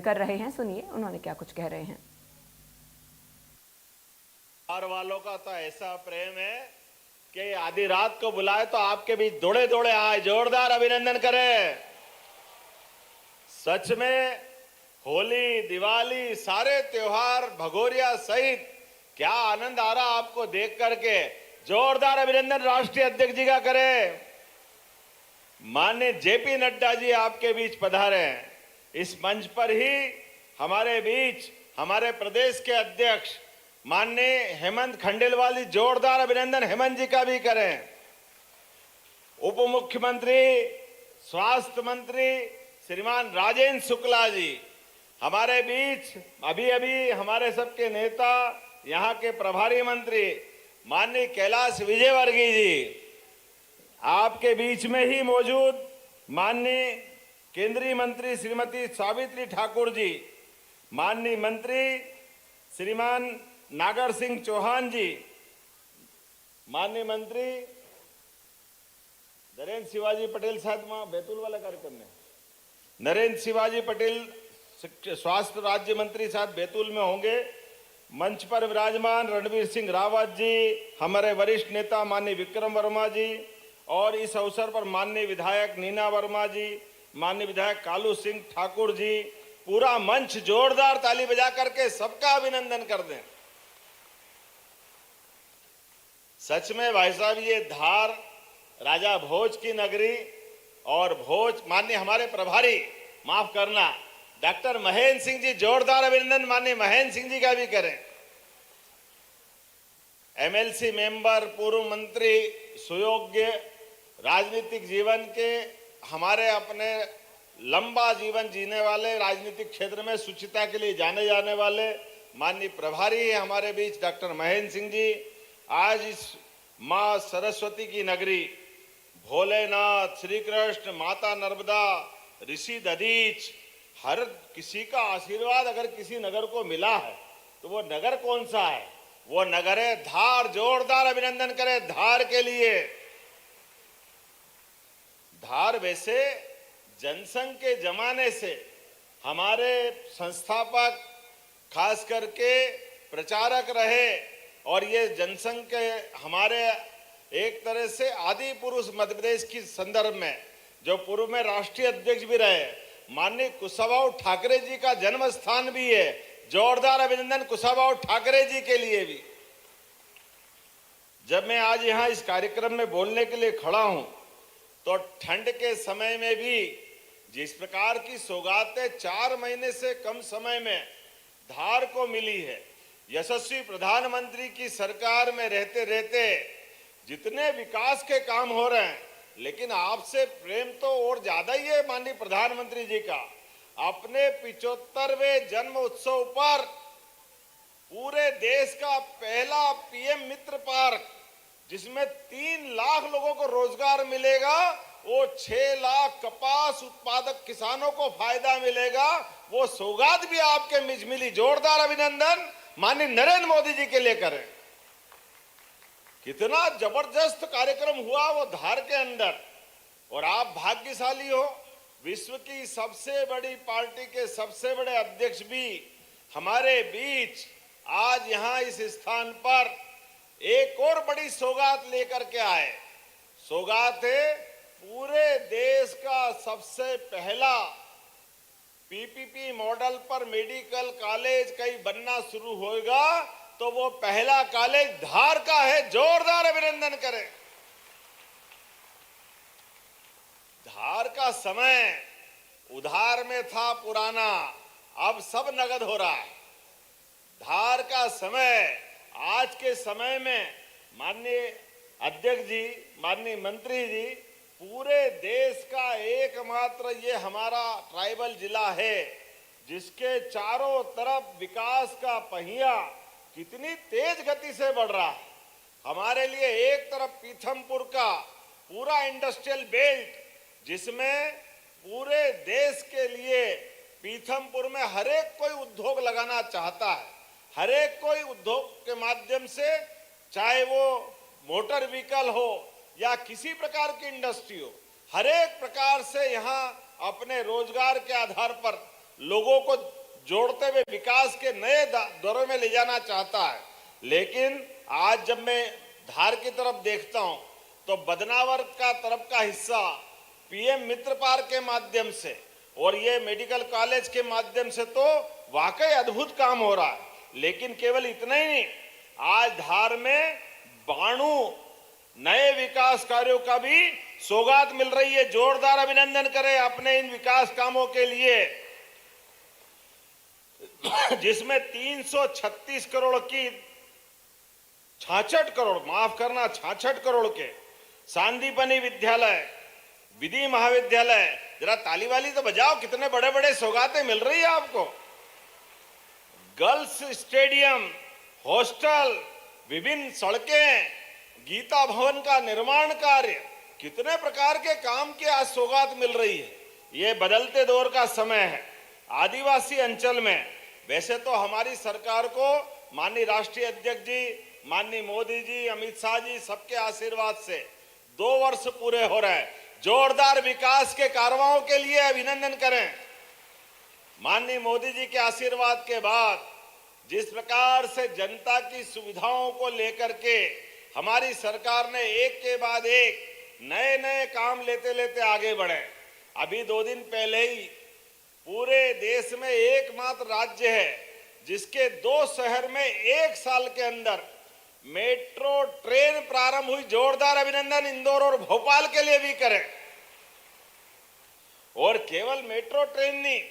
कर रहे हैं। सुनिए उन्होंने क्या कुछ कह रहे हैं। बिहार वालों का तो ऐसा प्रेम है कि आधी रात को बुलाए तो आपके बीच दौड़े दौड़े आए। जोरदार अभिनंदन करें। सच में होली, दिवाली, सारे त्योहार, भगोरिया सहित क्या आनंद आ रहा आपको देख करके। जोरदार अभिनंदन राष्ट्रीय अध्यक्ष जी का करें। माननीय जेपी नड्डा जी आपके बीच पधारे हैं। इस मंच पर ही हमारे बीच हमारे प्रदेश के अध्यक्ष माननीय हेमंत खंडेलवाल जी, जोरदार अभिनंदन हेमंत जी का भी करें। उप मुख्यमंत्री, स्वास्थ्य मंत्री श्रीमान राजेंद्र शुक्ला जी हमारे बीच। अभी अभी हमारे सबके नेता, यहाँ के प्रभारी मंत्री माननीय कैलाश विजयवर्गीय जी आपके बीच में ही मौजूद। माननीय केंद्रीय मंत्री श्रीमती सावित्री ठाकुर जी, माननीय मंत्री श्रीमान नागर सिंह चौहान जी, माननीय मंत्री नरेंद्र शिवाजी पटेल साहब वहां बैतूल वाला कार्यक्रम में, नरेंद्र शिवाजी पटेल स्वास्थ्य राज्य मंत्री साहब बैतूल में होंगे। मंच पर विराजमान रणवीर सिंह रावत जी, हमारे वरिष्ठ नेता माननीय विक्रम वर्मा जी, और इस अवसर पर माननीय विधायक नीना वर्मा जी, माननीय विधायक कालू सिंह ठाकुर जी, पूरा मंच जोरदार ताली बजा करके सबका अभिनंदन कर दें। सच में भाई साहब, ये धार राजा भोज की नगरी और भोज माननीय हमारे प्रभारी, माफ करना, डॉक्टर महेंद्र सिंह जी, जोरदार अभिनंदन माननीय महेंद्र सिंह जी का भी करें। एमएलसी मेंबर, पूर्व मंत्री, सुयोग्य राजनीतिक जीवन के हमारे अपने लंबा जीवन जीने वाले, राजनीतिक क्षेत्र में सुचिता के लिए जाने जाने वाले माननीय प्रभारी है हमारे बीच डॉक्टर महेंद्र सिंह जी। आज इस मां सरस्वती की नगरी, भोलेनाथ, श्री कृष्ण, माता नर्मदा, ऋषि दधीच, हर किसी का आशीर्वाद अगर किसी नगर को मिला है तो वो नगर कौन सा है? वो नगर है धार। जोरदार अभिनंदन करें धार के लिए। धार वैसे जनसंघ के जमाने से हमारे संस्थापक, खास करके प्रचारक रहे, और ये जनसंघ के हमारे एक तरह से आदि पुरुष मध्य प्रदेश की संदर्भ में जो पूर्व में राष्ट्रीय अध्यक्ष भी रहे, माननीय कुशाभाऊ ठाकरे जी का जन्म स्थान भी है। जोरदार अभिनंदन कुशाभाऊ ठाकरे जी के लिए भी। जब मैं आज यहाँ इस कार्यक्रम में बोलने के लिए खड़ा हूं तो ठंड के समय में भी जिस प्रकार की सौगातें 4 महीने से कम समय में धार को मिली है, यशस्वी प्रधानमंत्री की सरकार में रहते रहते जितने विकास के काम हो रहे हैं, लेकिन आपसे प्रेम तो और ज्यादा ही है माननीय प्रधानमंत्री जी का। अपने 75वें जन्म उत्सव पर पूरे देश का पहला पीएम मित्र पार्क, जिसमें 3 लाख लोगों को रोजगार मिलेगा, वो 6 लाख कपास उत्पादक किसानों को फायदा मिलेगा, वो सौगात भी आपके बीच मिली। जोरदार अभिनंदन माननीय नरेंद्र मोदी जी के लिए करें। कितना जबरदस्त कार्यक्रम हुआ वो धार के अंदर। और आप भाग्यशाली हो, विश्व की सबसे बड़ी पार्टी के सबसे बड़े अध्यक्ष भी हमारे बीच आज यहां इस स्थान पर एक और बड़ी सौगात लेकर के आए। सौगात है पूरे देश का सबसे पहला पीपीपी मॉडल पर मेडिकल कॉलेज कहीं बनना शुरू होगा तो वो पहला कॉलेज धार का है। जोरदार अभिनंदन करें। धार का समय उधार में था पुराना, अब सब नगद हो रहा है। धार का समय आज के समय में माननीय अध्यक्ष जी, माननीय मंत्री जी, पूरे देश का एकमात्र ये हमारा ट्राइबल जिला है जिसके चारों तरफ विकास का पहिया कितनी तेज गति से बढ़ रहा है। हमारे लिए एक तरफ पीथमपुर का पूरा इंडस्ट्रियल बेल्ट, जिसमें पूरे देश के लिए पीथमपुर में हर एक कोई उद्योग लगाना चाहता है। हर एक कोई उद्योग के माध्यम से, चाहे वो मोटर व्हीकल हो या किसी प्रकार की इंडस्ट्री हो, हर एक प्रकार से यहाँ अपने रोजगार के आधार पर लोगों को जोड़ते हुए विकास के नए दौर में ले जाना चाहता है। लेकिन आज जब मैं धार की तरफ देखता हूं तो बदनावर का तरफ का हिस्सा पीएम मित्र पार्क के माध्यम से और ये मेडिकल कॉलेज के माध्यम से तो वाकई अद्भुत काम हो रहा है। लेकिन केवल इतना ही नहीं, आज धार में 92 नए विकास कार्यों का भी सौगात मिल रही है। जोरदार अभिनंदन करें अपने इन विकास कामों के लिए, जिसमें 336 करोड़ की 66 करोड़ के सांदीपनी विद्यालय, विधि महाविद्यालय, जरा ताली वाली तो बजाओ, कितने बड़े बड़े सौगातें मिल रही है आपको। गर्ल्स स्टेडियम, हॉस्टल, विभिन्न सड़कें, गीता भवन का निर्माण कार्य, कितने प्रकार के काम की आज सौगात मिल रही है। ये बदलते दौर का समय है। आदिवासी अंचल में वैसे तो हमारी सरकार को माननीय राष्ट्रीय अध्यक्ष जी, माननीय मोदी जी, अमित शाह जी सबके आशीर्वाद से 2 वर्ष पूरे हो रहे हैं। जोरदार विकास के कारवां के लिए अभिनंदन करें। माननीय मोदी जी के आशीर्वाद के बाद जिस प्रकार से जनता की सुविधाओं को लेकर के हमारी सरकार ने एक के बाद एक नए नए काम लेते लेते आगे बढ़े। अभी 2 दिन पहले ही पूरे देश में एकमात्र राज्य है जिसके 2 शहर में 1 साल के अंदर मेट्रो ट्रेन प्रारंभ हुई। जोरदार अभिनंदन इंदौर और भोपाल के लिए भी करें। और केवल मेट्रो ट्रेन नहीं,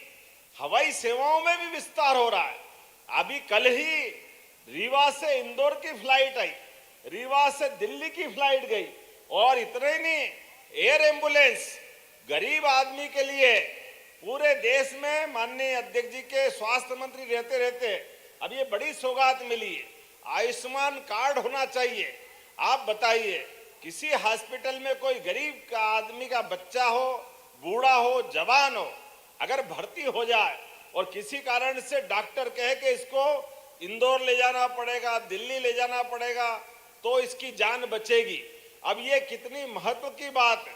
हवाई सेवाओं में भी विस्तार हो रहा है। अभी कल ही रीवा से इंदौर की फ्लाइट आई, रीवा से दिल्ली की फ्लाइट गई। और इतने ही नहीं, एयर एम्बुलेंस गरीब आदमी के लिए पूरे देश में माननीय अध्यक्ष जी के स्वास्थ्य मंत्री रहते रहते अब ये बड़ी सौगात मिली है। आयुष्मान कार्ड होना चाहिए। आप बताइए, किसी हॉस्पिटल में कोई गरीब का आदमी का बच्चा हो, बूढ़ा हो, जवान हो, अगर भर्ती हो जाए और किसी कारण से डॉक्टर कहे कि इसको इंदौर ले जाना पड़ेगा, दिल्ली ले जाना पड़ेगा, तो इसकी जान बचेगी। अब ये कितनी महत्व की बात है।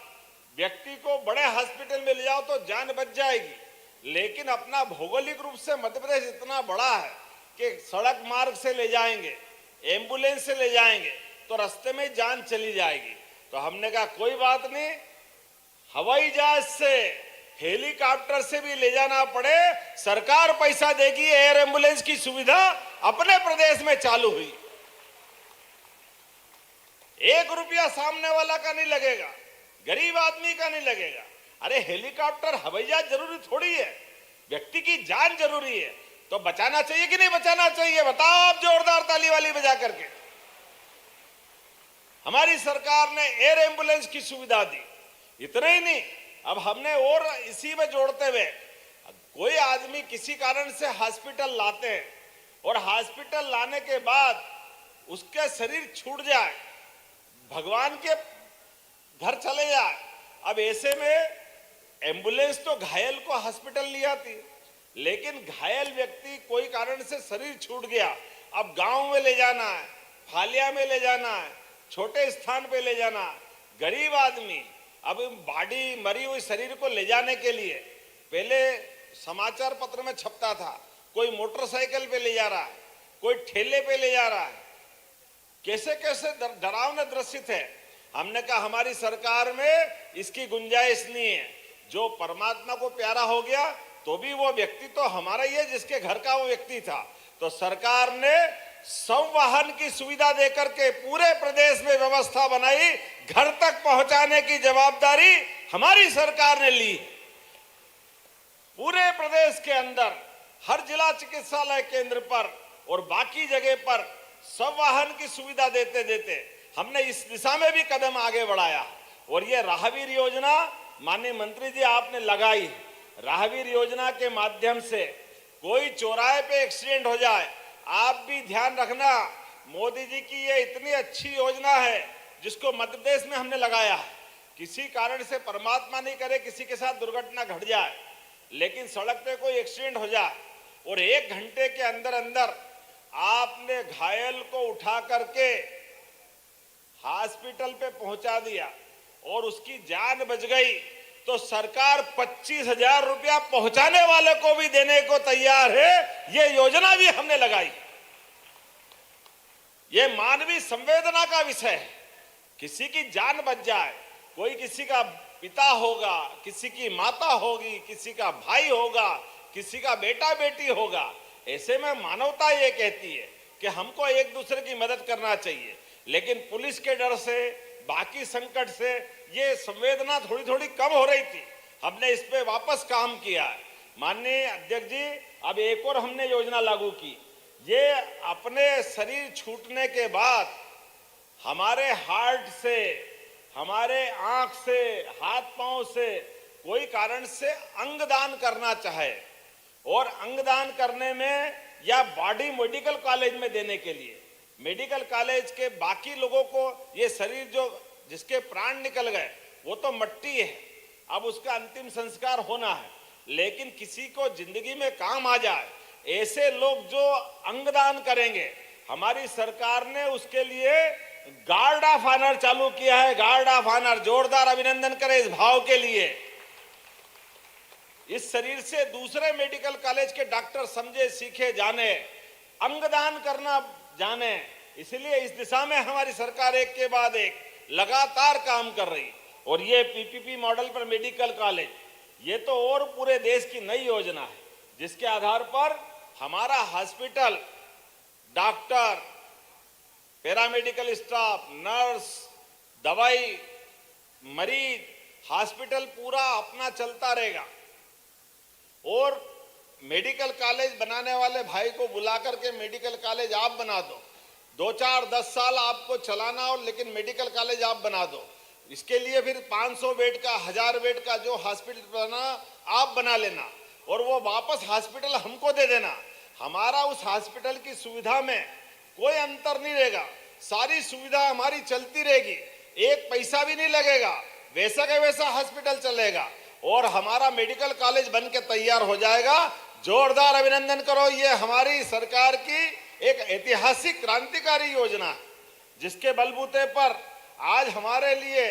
व्यक्ति को बड़े हॉस्पिटल में ले जाओ तो जान बच जाएगी, लेकिन अपना भौगोलिक रूप से मध्य प्रदेश इतना बड़ा है कि सड़क मार्ग से ले जाएंगे, एम्बुलेंस से ले जाएंगे तो रास्ते में जान चली जाएगी। तो हमने कहा कोई बात नहीं, हवाई जहाज से, हेलीकॉप्टर से भी ले जाना पड़े, सरकार पैसा देगी। एयर एम्बुलेंस की सुविधा अपने प्रदेश में चालू हुई। 1 रुपया सामने वाला का नहीं लगेगा, गरीब आदमी का नहीं लगेगा। अरे हेलीकॉप्टर, हवाई जहाज जरूरी थोड़ी है, व्यक्ति की जान जरूरी है। तो बचाना चाहिए कि नहीं बचाना चाहिए? बताओ आप जोरदार ताली वाली बजा करके। हमारी सरकार ने एयर एम्बुलेंस की सुविधा दी। इतना ही नहीं, अब हमने और इसी में जोड़ते हुए, कोई आदमी किसी कारण से हॉस्पिटल लाते हैं और हॉस्पिटल लाने के बाद उसका शरीर छूट जाए, भगवान के घर चले जाए, अब ऐसे में एम्बुलेंस तो घायल को हॉस्पिटल ले आती, लेकिन घायल व्यक्ति कोई कारण से शरीर छूट गया, अब गांव में ले जाना है, फालिया में ले जाना है, छोटे स्थान पे ले जाना है। गरीब आदमी अब बॉडी, मरी हुई शरीर को ले जाने के लिए पहले समाचार पत्र में छपता था, कोई मोटरसाइकिल पे ले जा रहा है, कोई ठेले पे ले जा रहा है, कैसे कैसे डरावने दृश्य थे। हमने कहा हमारी सरकार में इसकी गुंजाइश नहीं है। जो परमात्मा को प्यारा हो गया तो भी वो व्यक्ति तो हमारा ही है जिसके घर का वो व्यक्ति था। तो सरकार ने संवाहन की सुविधा देकर के पूरे प्रदेश में व्यवस्था बनाई, घर तक पहुंचाने की जवाबदारी हमारी सरकार ने ली। पूरे प्रदेश के अंदर हर जिला चिकित्सालय केंद्र पर और बाकी जगह पर संवाहन की सुविधा देते देते हमने इस दिशा में भी कदम आगे बढ़ाया। और ये राहवीर योजना माननीय मंत्री जी आपने लगाई। राहवीर योजना के माध्यम से कोई चौराहे पे एक्सीडेंट हो जाए, आप भी ध्यान रखना, मोदी जी की ये इतनी अच्छी योजना है जिसको मध्य प्रदेश में हमने लगाया है। किसी कारण से परमात्मा नहीं करे किसी के साथ दुर्घटना घट जाए, लेकिन सड़क पे कोई एक्सीडेंट हो जाए और 1 घंटे के अंदर अंदर आपने घायल को उठा करके हॉस्पिटल पे पहुंचा दिया और उसकी जान बच गई, तो तो सरकार 25,000 रुपया पहुंचाने वाले को भी देने को तैयार है। ये योजना भी हमने लगाई। ये मानवीय संवेदना का विषय है। किसी की जान बच जाए, कोई किसी का पिता होगा, किसी की माता होगी, किसी का भाई होगा, किसी का बेटा बेटी होगा, ऐसे में मानवता ये कहती है कि हमको एक दूसरे की मदद करना चाहिए। लेकिन पुलिस के डर से, बाकी संकट से ये संवेदना थोड़ी थोड़ी कम हो रही थी। हमने इस पे वापस काम किया है। माननीय अध्यक्ष जी, अब एक और हमने योजना लागू की। ये अपने शरीर छूटने के बाद हमारे हार्ट से, हमारे आंख से, हाथ पांव से कोई कारण से अंगदान करना चाहे और अंगदान करने में या बॉडी मेडिकल कॉलेज में देने के लिए, मेडिकल कॉलेज के बाकी लोगों को ये शरीर जो जिसके प्राण निकल गए वो तो मट्टी है, अब उसका अंतिम संस्कार होना है। लेकिन किसी को जिंदगी में काम आ जाए, ऐसे लोग जो अंगदान करेंगे, हमारी सरकार ने उसके लिए गार्ड ऑफ ऑनर चालू किया है। गार्ड ऑफ ऑनर, जोरदार अभिनंदन करें इस भाव के लिए। इस शरीर से दूसरे मेडिकल कॉलेज के डॉक्टर समझे, सीखे, जाने, अंगदान करना जाने। इसलिए इस दिशा में हमारी सरकार एक के बाद एक लगातार काम कर रही। और ये पीपीपी मॉडल पर मेडिकल कॉलेज, ये तो और पूरे देश की नई योजना है, जिसके आधार पर हमारा hospital, doctor, paramedical staff, nurse, दवाई, मरीज, हॉस्पिटल पूरा अपना चलता रहेगा। और मेडिकल कॉलेज बनाने वाले भाई को बुला करके मेडिकल कॉलेज आप बना दो, 2, 4, 10 साल आपको चलाना हो, लेकिन मेडिकल कॉलेज आप बना दो। इसके लिए फिर 500 बेड का, 1000 बेड का जो हॉस्पिटल बना आप बना लेना और वो वापस हॉस्पिटल हमको दे देना। हमारा उस हॉस्पिटल की सुविधा में कोई अंतर नहीं रहेगा, सारी सुविधा हमारी चलती रहेगी, एक पैसा भी नहीं लगेगा, वैसा का वैसा हॉस्पिटल चलेगा और हमारा मेडिकल कॉलेज बन के तैयार हो जाएगा। जोरदार अभिनंदन करो। ये हमारी सरकार की एक ऐतिहासिक क्रांतिकारी योजना है, जिसके बलबूते पर आज हमारे लिए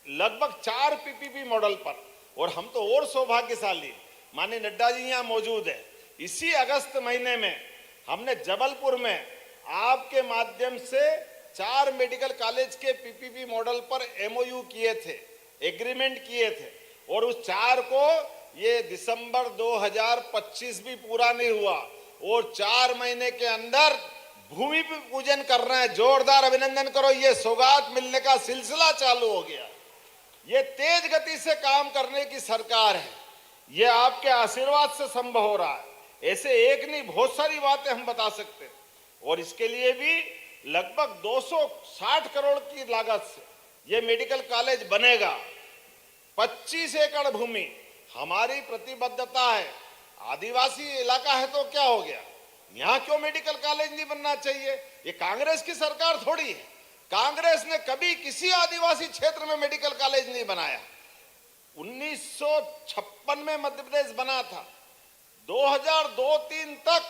लगभग 4 पीपीपी मॉडल पर, और हम तो और सौभाग्यशाली, माननीय नड्डा जी यहाँ मौजूद है। इसी अगस्त महीने में हमने जबलपुर में आपके माध्यम से 4 मेडिकल कॉलेज के पीपीपी मॉडल पर एमओयू किए थे, एग्रीमेंट किए थे, और उस 4 को ये दिसंबर 2025 भी पूरा नहीं हुआ और 4 महीने के अंदर भूमि पूजन कर रहे हैं। जोरदार अभिनंदन करो। ये सौगात मिलने का सिलसिला चालू हो गया। ये तेज गति से काम करने की सरकार है। ये आपके आशीर्वाद से संभव हो रहा है। ऐसे एक नहीं, बहुत सारी बातें हम बता सकते हैं। और इसके लिए भी लगभग 260 करोड़ की लागत से ये मेडिकल कॉलेज बनेगा। 25 एकड़ भूमि हमारी प्रतिबद्धता है। आदिवासी इलाका है तो क्या हो गया, यहाँ क्यों मेडिकल कॉलेज नहीं बनना चाहिए? ये कांग्रेस की सरकार थोड़ी है। कांग्रेस ने कभी किसी आदिवासी क्षेत्र में मेडिकल कॉलेज नहीं बनाया। 1956 में मध्य प्रदेश बना था, 2002-3 तक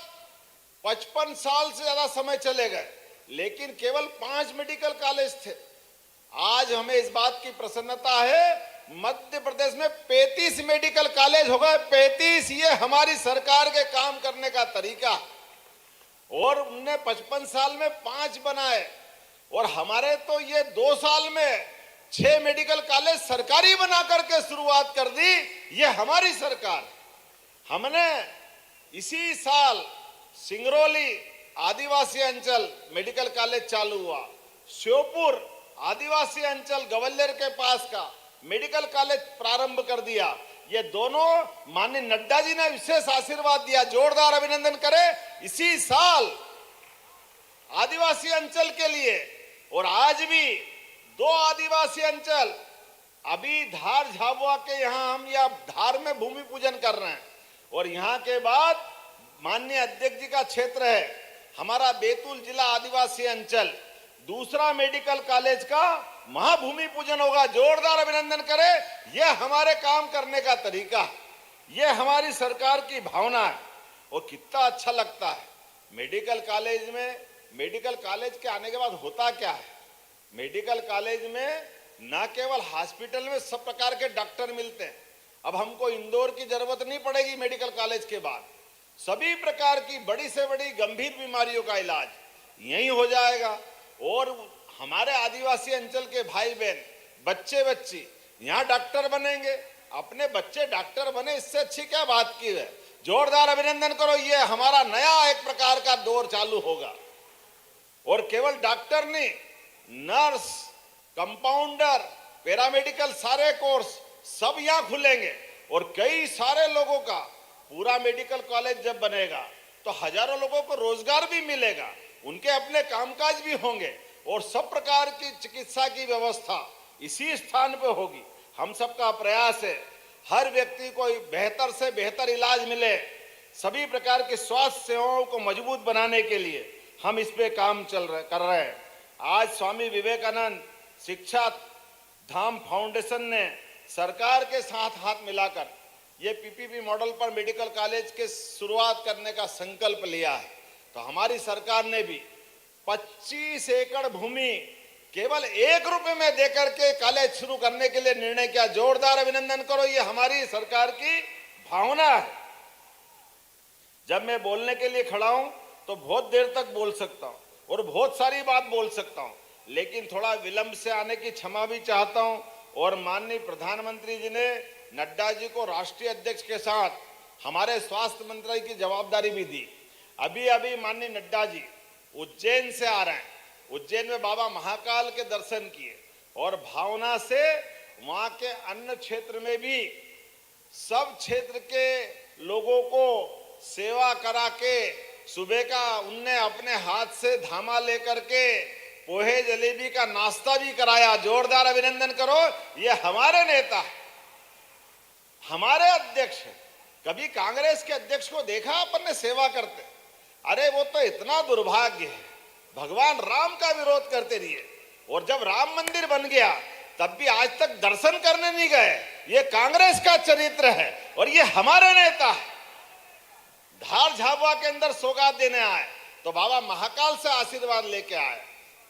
55 साल से ज्यादा समय चले गए, लेकिन केवल 5 मेडिकल कॉलेज थे। आज हमें इस बात की प्रसन्नता है, मध्य प्रदेश में 35 मेडिकल कॉलेज हो गए। 35। ये हमारी सरकार के काम करने का तरीका। और उनने 55 साल में 5 बनाए और हमारे तो ये 2 साल में 6 मेडिकल कॉलेज सरकारी बना करके शुरुआत कर दी। ये हमारी सरकार। हमने इसी साल सिंगरौली आदिवासी अंचल मेडिकल कॉलेज चालू हुआ, श्योपुर आदिवासी अंचल ग्वालियर के पास का मेडिकल कॉलेज प्रारंभ कर दिया। ये दोनों माननीय नड्डा जी ने विशेष आशीर्वाद दिया। जोरदार अभिनंदन करें इसी साल आदिवासी अंचल के लिए। और आज भी 2 आदिवासी अंचल, अभी धार झाबुआ के यहाँ हम या धार में भूमि पूजन कर रहे हैं और यहाँ के बाद माननीय अध्यक्ष जी का क्षेत्र है हमारा बैतूल जिला आदिवासी अंचल, दूसरा मेडिकल कॉलेज का महाभूमि पूजन होगा। जोरदार अभिनंदन करें। यह हमारे काम करने का तरीका है, यह हमारी सरकार की भावना है। और कितना अच्छा लगता है मेडिकल कॉलेज में। मेडिकल कॉलेज के आने के बाद होता क्या है, मेडिकल कॉलेज में न केवल हॉस्पिटल में सब प्रकार के डॉक्टर मिलते हैं, अब हमको इंदौर की जरूरत नहीं पड़ेगी मेडिकल कॉलेज के बाद। सभी प्रकार की बड़ी से बड़ी गंभीर बीमारियों का इलाज यहीं हो जाएगा। और हमारे आदिवासी अंचल के भाई बहन, बच्चे बच्ची यहाँ डॉक्टर बनेंगे, अपने बच्चे डॉक्टर बने, इससे अच्छी क्या बात की है। जोरदार अभिनंदन करो, ये हमारा नया एक प्रकार का दौर चालू होगा। और केवल डॉक्टर नहीं, नर्स, कंपाउंडर, पैरामेडिकल सारे कोर्स सब यहाँ खुलेंगे। और कई सारे लोगों का पूरा मेडिकल कॉलेज जब बनेगा तो हजारों लोगों को रोजगार भी मिलेगा, उनके अपने कामकाज भी होंगे और सब प्रकार की चिकित्सा की व्यवस्था इसी स्थान पे होगी। हम सबका प्रयास है हर व्यक्ति को बेहतर से बेहतर इलाज मिले। सभी प्रकार की स्वास्थ्य सेवाओं को मजबूत बनाने के लिए हम इस पे काम कर रहे हैं। आज स्वामी विवेकानंद शिक्षा धाम फाउंडेशन ने सरकार के साथ हाथ मिलाकर ये पीपीपी मॉडल पर मेडिकल कॉलेज के शुरुआत करने का संकल्प लिया है। तो हमारी सरकार ने भी 25 एकड़ भूमि केवल 1 रुपए में देकर के कॉलेज शुरू करने के लिए निर्णय किया। जोरदार अभिनंदन करो, ये हमारी सरकार की भावना है। जब मैं बोलने के लिए खड़ा हूं तो बहुत देर तक बोल सकता हूं और बहुत सारी बात बोल सकता हूं, लेकिन थोड़ा विलंब से आने की क्षमा भी चाहता हूं। और माननीय प्रधानमंत्री जी ने नड्डा जी को राष्ट्रीय अध्यक्ष के साथ हमारे स्वास्थ्य मंत्रालय की जवाबदारी भी दी। अभी अभी माननीय नड्डा जी उज्जैन से आ रहे हैं, उज्जैन में बाबा महाकाल के दर्शन किए और भावना से वहां के अन्य क्षेत्र में भी सब क्षेत्र के लोगों को सेवा करा के सुबह का उनने अपने हाथ से धामा लेकर के पोहे जलेबी का नाश्ता भी कराया। जोरदार अभिनंदन करो, ये हमारे नेता है, हमारे अध्यक्ष है। कभी कांग्रेस के अध्यक्ष को देखा अपन ने सेवा करते? अरे वो तो इतना दुर्भाग्य है, भगवान राम का विरोध करते रहिए और जब राम मंदिर बन गया तब भी आज तक दर्शन करने नहीं गए। ये कांग्रेस का चरित्र है और ये हमारे नेता है। धार झाबुआ के अंदर सौगात देने आए तो बाबा महाकाल से आशीर्वाद लेके आए।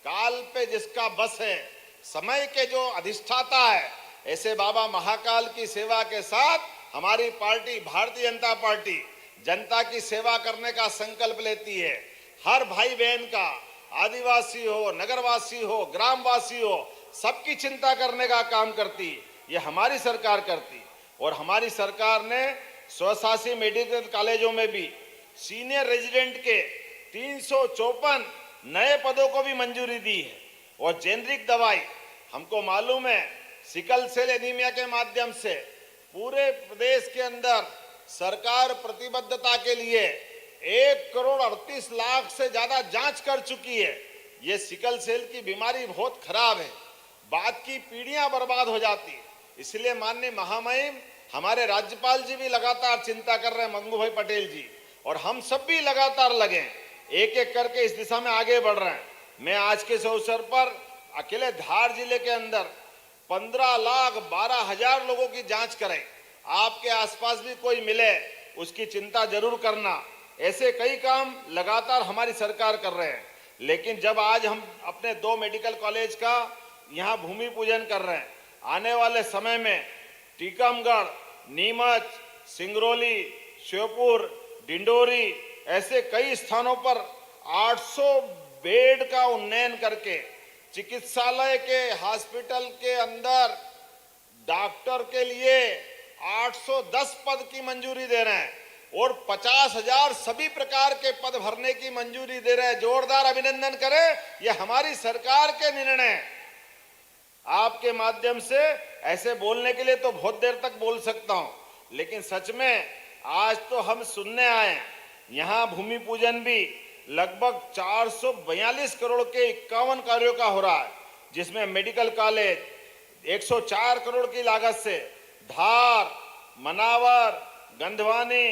काल पे जिसका बस है, समय के जो अधिष्ठाता है, ऐसे बाबा महाकाल की सेवा के साथ हमारी पार्टी भारतीय जनता पार्टी जनता की सेवा करने का संकल्प लेती है। हर भाई बहन का, आदिवासी हो, नगरवासी हो, ग्रामवासी हो, सबकी चिंता करने का काम करती, ये हमारी सरकार करती। और हमारी सरकार ने स्वशासी मेडिकल कॉलेजों में भी सीनियर रेजिडेंट के 354 नए पदों को भी मंजूरी दी है। और जेनरिक दवाई, हमको मालूम है सिकल सेल एनीमिया के माध्यम से पूरे प्रदेश के अंदर सरकार प्रतिबद्धता के लिए 1,38,00,000 से ज्यादा जांच कर चुकी है। ये सिकल सेल की बीमारी बहुत खराब है, बाद की पीढ़ियां बर्बाद हो जाती है। इसलिए माननीय महामहिम हमारे राज्यपाल जी भी लगातार चिंता कर रहे हैं, मंगू भाई पटेल जी, और हम सब भी लगातार लगे, एक एक करके इस दिशा में आगे बढ़ रहे हैं। मैं आज के इस अवसर पर अकेले धार जिले के अंदर 15,12,000 लोगों की जांच करें। आपके आसपास भी कोई मिले उसकी चिंता जरूर करना। ऐसे कई काम लगातार हमारी सरकार कर रहे हैं। लेकिन जब आज हम अपने 2 मेडिकल कॉलेज का यहाँ भूमि पूजन कर रहे हैं, आने वाले समय में टीकमगढ़, नीमच, सिंगरौली, श्योपुर, डिंडोरी ऐसे कई स्थानों पर 800 बेड का उन्नयन करके चिकित्सालय के हॉस्पिटल के अंदर डॉक्टर के लिए 810 पद की मंजूरी दे रहे हैं और 50,000 सभी प्रकार के पद भरने की मंजूरी दे रहे हैं। जोरदार अभिनंदन करें, यह हमारी सरकार के निर्णय हैं। आपके माध्यम से ऐसे बोलने के लिए तो बहुत देर तक बोल सकता हूं, लेकिन सच में आज तो हम सुनने आए हैं, यहां भूमि पूजन भी लगभग 442 करोड़ के 51 कार्यों का हो रहा है, जिसमें मेडिकल कॉलेज 104 करोड़ की लागत से धार, मनावर, गंधवानी,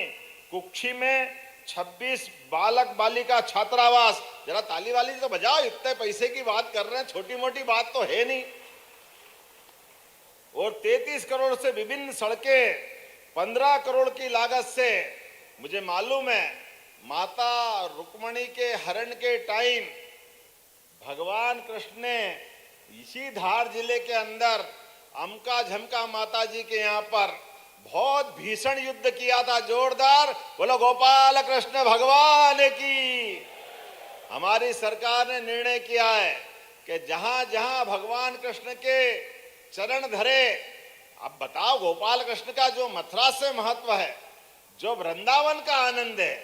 कुक्षी में 26 बालक बालिका छात्रावास। जरा ताली वाली तो बजाओ, इतने पैसे की बात कर रहे हैं, छोटी मोटी बात तो है नहीं। और 33 करोड़ से विभिन्न सड़कें, 15 करोड़ की लागत से, मुझे मालूम है माता रुक्मणी के हरण के टाइम भगवान कृष्ण ने इसी धार जिले के अंदर अमका झमका माता जी के यहाँ पर बहुत भीषण युद्ध किया था, जोरदार बोलो गोपाल कृष्ण भगवान की। हमारी सरकार ने निर्णय किया है कि जहां जहां भगवान कृष्ण के चरण धरे, अब बताओ गोपाल कृष्ण का जो मथुरा से महत्व है, जो वृंदावन का आनंद है,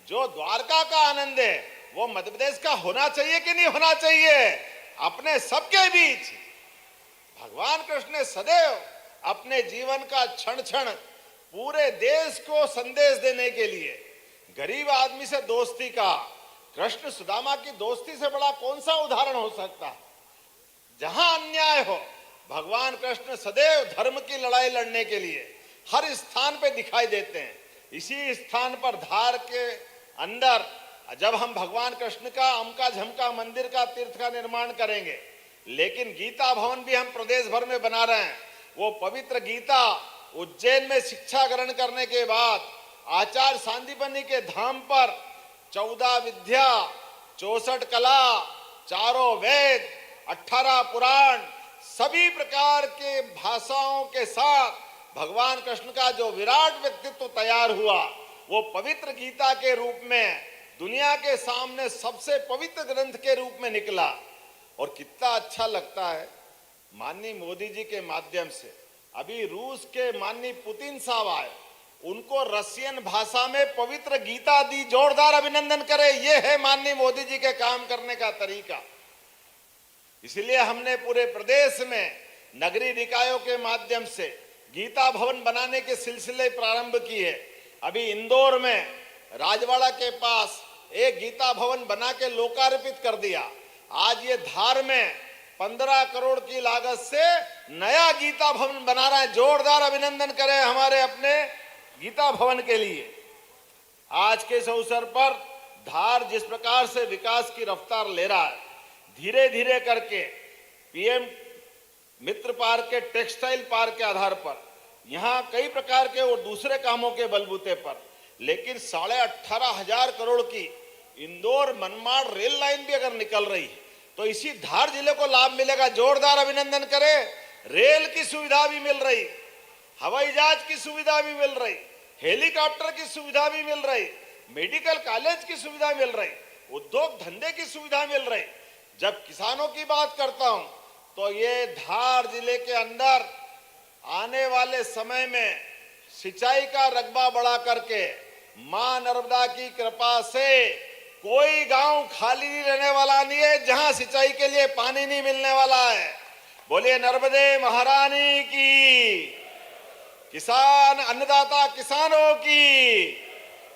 जो द्वारका का आनंद है, वो मध्य प्रदेश का होना चाहिए कि नहीं होना चाहिए? अपने सबके बीच भगवान कृष्ण ने सदैव अपने जीवन का क्षण क्षण पूरे देश को संदेश देने के लिए, गरीब आदमी से दोस्ती का, कृष्ण सुदामा की दोस्ती से बड़ा कौन सा उदाहरण हो सकता है? जहां अन्याय हो, भगवान कृष्ण सदैव धर्म की लड़ाई लड़ने के लिए हर स्थान पे दिखाई देते हैं। इसी स्थान पर धार के अंदर जब हम भगवान कृष्ण का अमका झमका मंदिर का तीर्थ का निर्माण करेंगे, लेकिन गीता भवन भी हम प्रदेश भर में बना रहे हैं। वो पवित्र गीता उज्जैन में शिक्षा ग्रहण करने के बाद आचार्य सांदीपनि के धाम पर 14 विद्या, 64 कला, चारों वेद, 18 पुराण, सभी प्रकार के भाषाओं के साथ भगवान कृष्ण का जो विराट व्यक्तित्व तैयार हुआ, वो पवित्र गीता के रूप में दुनिया के सामने सबसे पवित्र ग्रंथ के रूप में निकला। और कितना अच्छा लगता है, माननीय मोदी जी के माध्यम से अभी रूस के माननीय पुतिन साहब आए, उनको रशियन भाषा में पवित्र गीता दी। जोरदार अभिनंदन करें, ये है माननीय मोदी जी के काम करने का तरीका। इसलिए हमने पूरे प्रदेश में नगरीय निकायों के माध्यम से गीता भवन बनाने के सिलसिले प्रारंभ किए। अभी इंदौर में राजवाड़ा के पास एक गीता भवन बना के लोकार्पित कर दिया। आज ये धार में 15 करोड़ की लागत से नया गीता भवन बना रहा है। जोरदार अभिनंदन करें हमारे अपने गीता भवन के लिए। आज के इस अवसर पर धार जिस प्रकार से विकास की रफ्तार ले रहा है, धीरे धीरे करके पीएम मित्र पार्क के टेक्सटाइल पार्क के आधार पर यहाँ कई प्रकार के और दूसरे कामों के बलबूते पर, लेकिन 18,500 करोड़ की इंदौर मनमाड़ रेल लाइन भी अगर निकल रही है तो इसी धार जिले को लाभ मिलेगा। जोरदार अभिनंदन करें। रेल की सुविधा भी मिल रही, हवाई जहाज की सुविधा भी मिल रही, हेलीकॉप्टर की सुविधा भी मिल रही, मेडिकल कॉलेज की सुविधा मिल रही, उद्योग धंधे की सुविधा मिल रही। जब किसानों की बात करता हूं तो ये धार जिले के अंदर आने वाले समय में सिंचाई का रकबा बढ़ा करके मां नर्मदा की कृपा से कोई गांव खाली नहीं रहने वाला नहीं है जहां सिंचाई के लिए पानी नहीं मिलने वाला है। बोलिए नर्मदे महारानी की। किसान अन्नदाता किसानों की।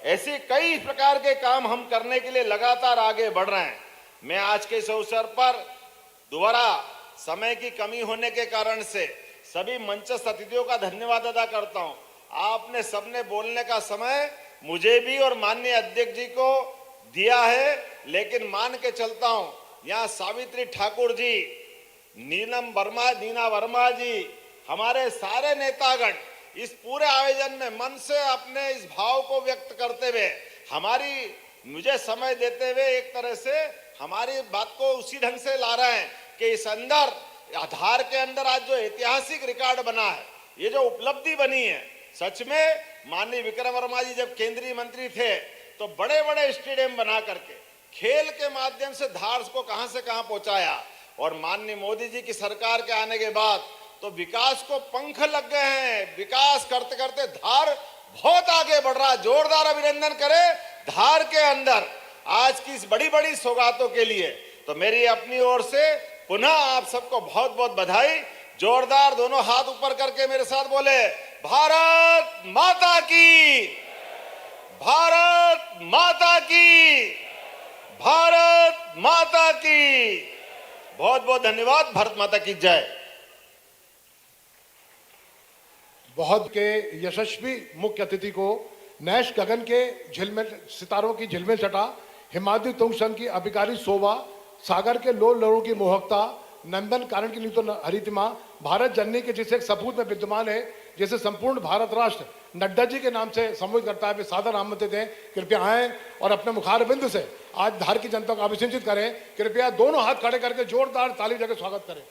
ऐसे कई प्रकार के काम हम करने के लिए लगातार आगे बढ़ रहे हैं। मैं आज के इस अवसर पर दोबारा समय की कमी होने के कारण से सभी मंचस्थ अतिथियों का धन्यवाद अदा करता हूं। आपने सबने बोलने का समय मुझे भी और माननीय अध्यक्ष जी को दिया है, लेकिन मान के चलता हूं यहाँ सावित्री ठाकुर जी, नीना वर्मा जी, हमारे सारे नेतागण इस पूरे आयोजन में मन से अपने इस भाव को व्यक्त करते हुए मुझे समय देते हुए एक तरह से हमारी बात को उसी ढंग से ला रहे हैं कि इस अंदर आधार के अंदर आज जो ऐतिहासिक रिकॉर्ड बना है, ये जो उपलब्धि बनी है, सच में माननीय विक्रम वर्मा जी जब केंद्रीय मंत्री थे तो बड़े बड़े स्टेडियम बना करके खेल के माध्यम से धार को कहां से कहां पहुंचाया। और माननीय मोदी जी की सरकार के आने के बाद तो विकास को पंख लग गए हैं। विकास करते करते धार बहुत आगे बढ़ रहा है। जोरदार अभिनंदन करें धार के अंदर आज की इस बड़ी बड़ी सौगातों के लिए। तो मेरी अपनी ओर से पुनः आप सबको बहुत बहुत बधाई। जोरदार दोनों हाथ ऊपर करके मेरे साथ बोले, भारत माता की, भारत माता की, भारत माता की। बहुत बहुत धन्यवाद। भारत माता की जय। बहुत के यशस्वी मुख्य अतिथि को नैश गगन के झिलमिल सितारों की झिलमिल छटा, हिमाद्री तुंगसन की अभिकारी शोभा, सागर के लोल लहरों की मोहकता, नंदन कारण की नीतो हरितिमा, भारत जननी के जिसे एक सपूत में विद्यमान है, जैसे संपूर्ण भारत राष्ट्र नड्डा जी के नाम से संबोधित करता है। वे सादर आमंत्रित हैं, कृपया आएं और अपने मुखारबिंद से आज धार की जनता को अभिषेचित करें। कृपया दोनों हाथ खड़े करके जोरदार ताली देकर स्वागत करें।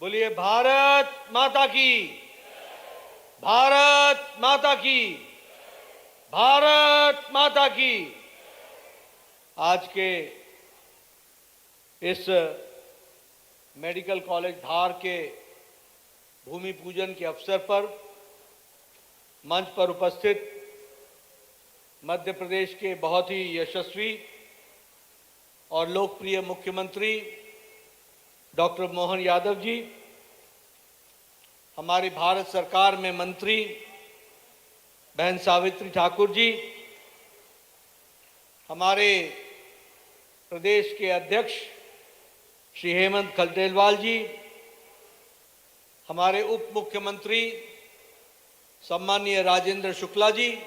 बोलिए भारत माता की, भारत माता की, भारत माता की। आज के इस मेडिकल कॉलेज धार के भूमि पूजन के अवसर पर मंच पर उपस्थित मध्य प्रदेश के बहुत ही यशस्वी और लोकप्रिय मुख्यमंत्री डॉक्टर मोहन यादव जी, हमारी भारत सरकार में मंत्री बहन सावित्री ठाकुर जी, हमारे प्रदेश के अध्यक्ष श्री हेमंत खंडेलवाल जी, हमारे उप मुख्यमंत्री सम्माननीय राजेंद्र शुक्ला जी,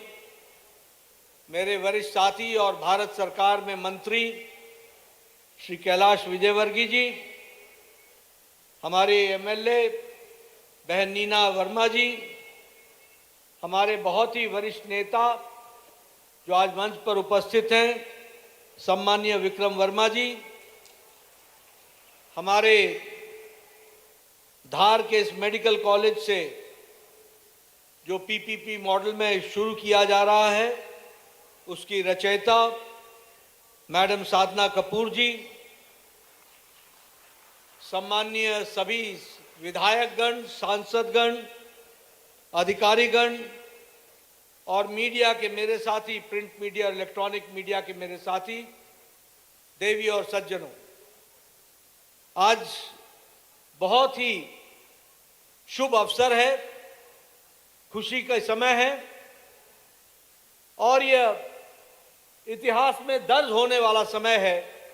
मेरे वरिष्ठ साथी और भारत सरकार में मंत्री श्री कैलाश विजयवर्गीय जी, हमारे एमएलए बहन नीना वर्मा जी, हमारे बहुत ही वरिष्ठ नेता जो आज मंच पर उपस्थित हैं सम्माननीय विक्रम वर्मा जी, हमारे धार के इस मेडिकल कॉलेज से जो पीपीपी मॉडल में शुरू किया जा रहा है उसकी रचयिता मैडम साधना कपूर जी, सम्माननीय सभी विधायकगण, सांसदगण, अधिकारीगण और मीडिया के मेरे साथी, प्रिंट मीडिया और इलेक्ट्रॉनिक मीडिया के मेरे साथी, देवी और सज्जनों, आज बहुत ही शुभ अवसर है, खुशी का समय है और यह इतिहास में दर्ज होने वाला समय है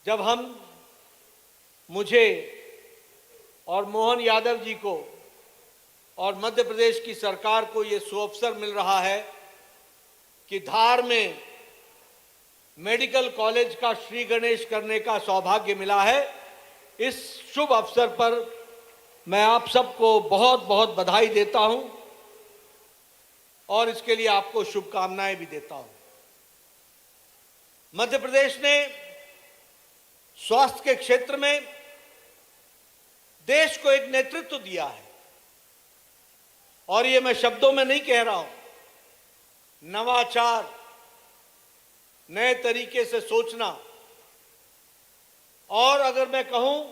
जब हम मुझे और मोहन यादव जी को और मध्य प्रदेश की सरकार को ये सुअवसर मिल रहा है कि धार में मेडिकल कॉलेज का श्री गणेश करने का सौभाग्य मिला है। इस शुभ अवसर पर मैं आप सबको बहुत बहुत बधाई देता हूं और इसके लिए आपको शुभकामनाएं भी देता हूं। मध्य प्रदेश ने स्वास्थ्य के क्षेत्र में देश को एक नेतृत्व दिया है और ये मैं शब्दों में नहीं कह रहा हूं। नवाचार, नए तरीके से सोचना और अगर मैं कहूं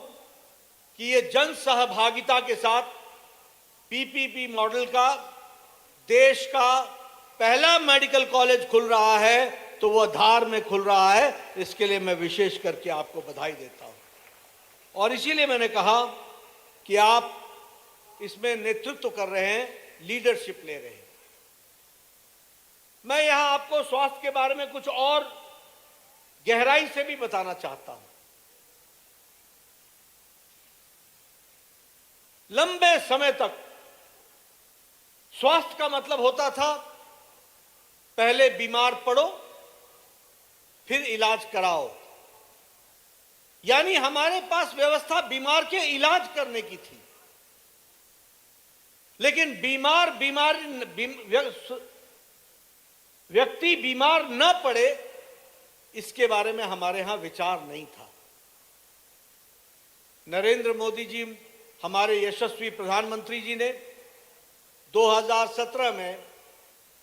कि ये जन सहभागिता के साथ पीपीपी मॉडल का देश का पहला मेडिकल कॉलेज खुल रहा है तो वह धार में खुल रहा है। इसके लिए मैं विशेष करके आपको बधाई देता हूं और इसीलिए मैंने कहा कि आप इसमें नेतृत्व कर रहे हैं, लीडरशिप ले रहे हैं। मैं यहां आपको स्वास्थ्य के बारे में कुछ और गहराई से भी बताना चाहता हूं। लंबे समय तक स्वास्थ्य का मतलब होता था पहले बीमार पड़ो फिर इलाज कराओ, यानी हमारे पास व्यवस्था बीमार के इलाज करने की थी। लेकिन व्यक्ति बीमार न पड़े इसके बारे में हमारे यहां विचार नहीं था। नरेंद्र मोदी जी, हमारे यशस्वी प्रधानमंत्री जी ने 2017 में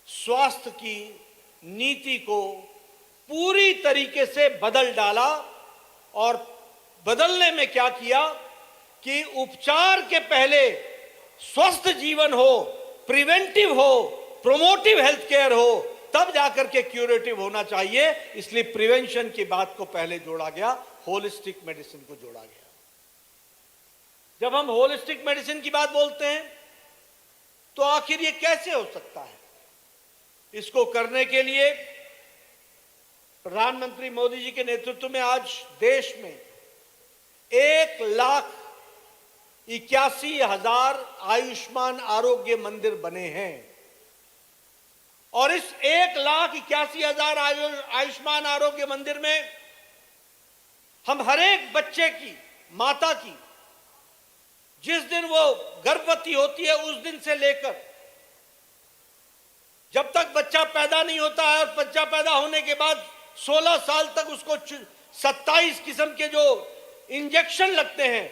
स्वास्थ्य की नीति को पूरी तरीके से बदल डाला और बदलने में क्या किया कि उपचार के पहले स्वस्थ जीवन हो, प्रिवेंटिव हो, प्रोमोटिव हेल्थ केयर हो, तब जाकर के क्यूरेटिव होना चाहिए। इसलिए प्रिवेंशन की बात को पहले जोड़ा गया, होलिस्टिक मेडिसिन को जोड़ा गया। जब हम होलिस्टिक मेडिसिन की बात बोलते हैं तो आखिर ये कैसे हो सकता है? इसको करने के लिए प्रधानमंत्री मोदी जी के नेतृत्व में आज देश में 1,81,000 आयुष्मान आरोग्य मंदिर बने हैं और इस 1,81,000 आयुष्मान आरोग्य मंदिर में हम हर एक बच्चे की, माता की, जिस दिन वो गर्भवती होती है उस दिन से लेकर जब तक बच्चा पैदा नहीं होता है और बच्चा पैदा होने के बाद 16 साल तक उसको 27 किस्म के जो इंजेक्शन लगते हैं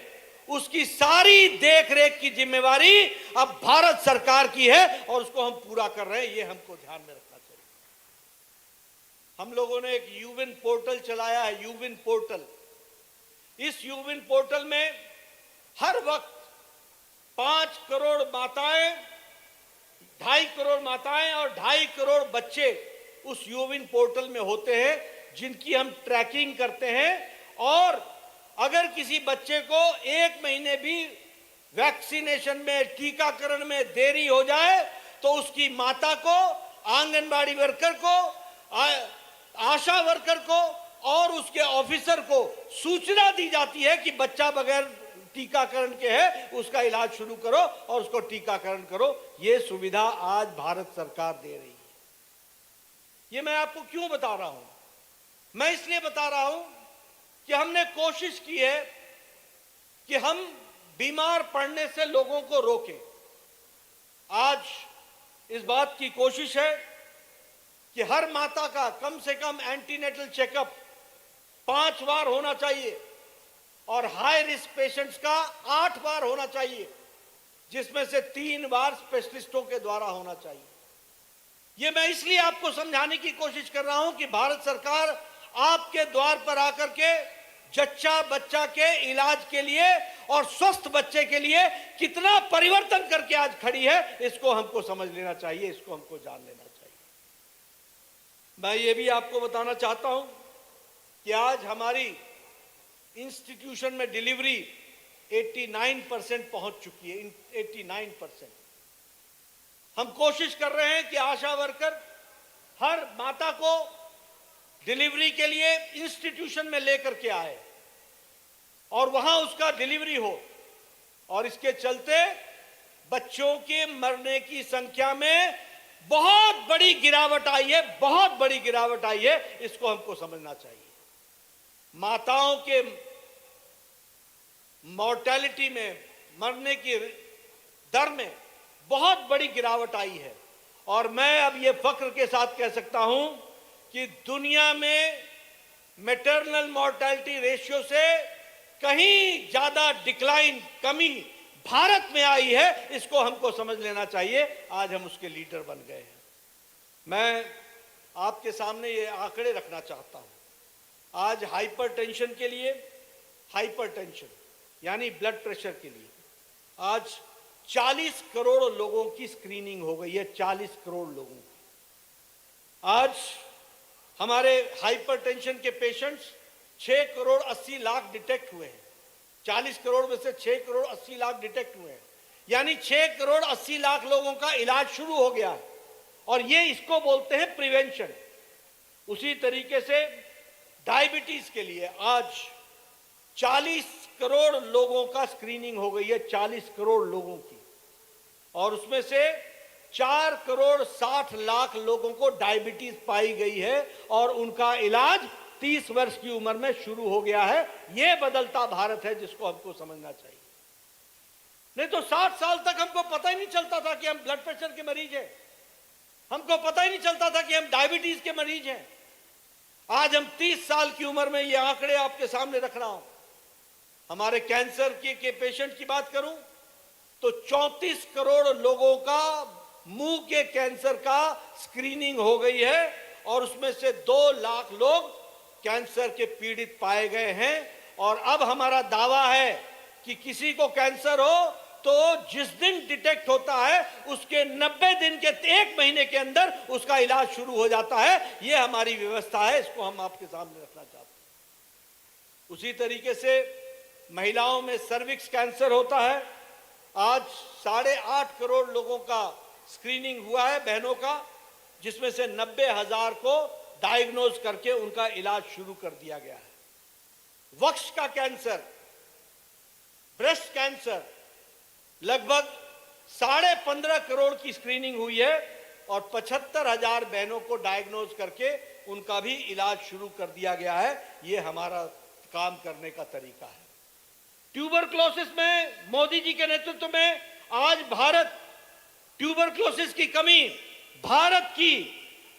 उसकी सारी देखरेख की जिम्मेवारी अब भारत सरकार की है और उसको हम पूरा कर रहे हैं। ये हमको ध्यान में रखना चाहिए। हम लोगों ने एक यूविन पोर्टल चलाया है, यूविन पोर्टल। इस यूविन पोर्टल में हर वक्त 5 करोड़ माताएं, 2.5 करोड़ माताएं और 2.5 करोड़ बच्चे उस यूविन पोर्टल में होते हैं, जिनकी हम ट्रैकिंग करते हैं। और अगर किसी बच्चे को 1 महीने भी वैक्सीनेशन में, टीकाकरण में देरी हो जाए तो उसकी माता को, आंगनबाड़ी वर्कर को, आशा वर्कर को और उसके ऑफिसर को सूचना दी जाती है कि बच्चा बगैर टीकाकरण के है, उसका इलाज शुरू करो और उसको टीकाकरण करो। यह सुविधा आज भारत सरकार दे रही है। ये मैं आपको क्यों बता रहा हूं? मैं इसलिए बता रहा हूं कि हमने कोशिश की है कि हम बीमार पड़ने से लोगों को रोकें। आज इस बात की कोशिश है कि हर माता का कम से कम एंटीनेटल चेकअप 5 बार होना चाहिए और हाई रिस्क पेशेंट्स का 8 बार होना चाहिए, जिसमें से 3 बार स्पेशलिस्टों के द्वारा होना चाहिए। यह मैं इसलिए आपको समझाने की कोशिश कर रहा हूं कि भारत सरकार आपके द्वार पर आकर के जच्चा बच्चा के इलाज के लिए और स्वस्थ बच्चे के लिए कितना परिवर्तन करके आज खड़ी है, इसको हमको समझ लेना चाहिए, इसको हमको जान लेना चाहिए। मैं ये भी आपको बताना चाहता हूं कि आज हमारी इंस्टीट्यूशन में डिलीवरी 89% पहुंच चुकी है। 89%। हम कोशिश कर रहे हैं कि आशा वर्कर हर माता को डिलीवरी के लिए इंस्टीट्यूशन में लेकर के आए और वहां उसका डिलीवरी हो। और इसके चलते बच्चों के मरने की संख्या में बहुत बड़ी गिरावट आई है, बहुत बड़ी गिरावट आई है। इसको हमको समझना चाहिए। माताओं के मॉर्टेलिटी में, मरने की दर में बहुत बड़ी गिरावट आई है। और मैं अब ये फख्र के साथ कह सकता हूं कि दुनिया में मैटरनल मॉर्टेलिटी रेशियो से कहीं ज्यादा डिक्लाइन, कमी भारत में आई है। इसको हमको समझ लेना चाहिए। आज हम उसके लीडर बन गए हैं। मैं आपके सामने ये आंकड़े रखना चाहता हूं। आज हाइपरटेंशन के लिए, हाइपरटेंशन यानी ब्लड प्रेशर के लिए आज 40 करोड़ लोगों की स्क्रीनिंग हो गई है। 40 करोड़ लोगों की। आज हमारे हाइपरटेंशन के पेशेंट्स 6 करोड़ 80 लाख डिटेक्ट हुए हैं। 40 करोड़ में से 6 करोड़ 80 लाख डिटेक्ट हुए हैं, यानी 6 करोड़ 80 लाख लोगों का इलाज शुरू हो गया है। और ये इसको बोलते हैं प्रिवेंशन। उसी तरीके से डायबिटीज के लिए आज 40 करोड़ लोगों का स्क्रीनिंग हो गई है। 40 करोड़ लोगों की। और उसमें से 4 करोड़ 60 लाख लोगों को डायबिटीज पाई गई है और उनका इलाज 30 वर्ष की उम्र में शुरू हो गया है। यह बदलता भारत है जिसको हमको समझना चाहिए। नहीं तो 60 साल तक हमको पता ही नहीं चलता था कि हम ब्लड प्रेशर के मरीज हैं। हमको पता ही नहीं चलता था कि हम डायबिटीज के मरीज हैं। आज हम 30 साल की उम्र में ये आंकड़े आपके सामने रख रहा हूं। हमारे कैंसर के पेशेंट की बात करूं तो 34 करोड़ लोगों का मुंह के कैंसर का स्क्रीनिंग हो गई है और उसमें से 2 लाख लोग कैंसर के पीड़ित पाए गए हैं। और अब हमारा दावा है कि किसी को कैंसर हो तो जिस दिन डिटेक्ट होता है उसके 90 दिन के 1 महीने के अंदर उसका इलाज शुरू हो जाता है। यह हमारी व्यवस्था है। इसको हम आपके सामने रखना चाहते हैं। उसी तरीके से महिलाओं में सर्विक्स कैंसर होता है। आज 8.5 करोड़ लोगों का स्क्रीनिंग हुआ है, बहनों का, जिसमें से 90,000 को डायग्नोज करके उनका इलाज शुरू कर दिया गया है। वक्ष का कैंसर, ब्रेस्ट कैंसर, लगभग 15.5 करोड़ की स्क्रीनिंग हुई है और 75,000 बहनों को डायग्नोज करके उनका भी इलाज शुरू कर दिया गया है। यह हमारा काम करने का तरीका है। ट्यूबरक्लोसिस में मोदी जी के नेतृत्व में आज भारत, ट्यूबरक्लोसिस की कमी भारत की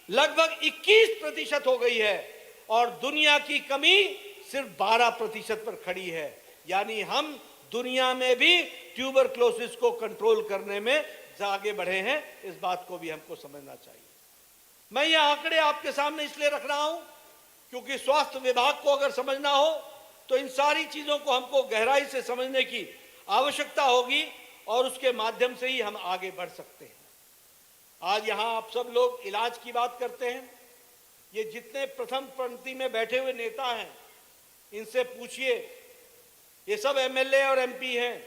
लगभग 21% हो गई है और दुनिया की कमी सिर्फ 12% पर खड़ी है। यानी हम दुनिया में भी ट्यूबरक्लोसिस को कंट्रोल करने में आगे बढ़े हैं। इस बात को भी हमको समझना चाहिए। मैं ये आंकड़े आपके सामने इसलिए रख रहा हूं क्योंकि स्वास्थ्य विभाग को अगर समझना हो तो इन सारी चीजों को हमको गहराई से समझने की आवश्यकता होगी और उसके माध्यम से ही हम आगे बढ़ सकते हैं। आज यहां आप सब लोग इलाज की बात करते हैं। ये जितने प्रथम पंक्ति में बैठे हुए नेता हैं, इनसे पूछिए, ये सब एमएलए और एमपी हैं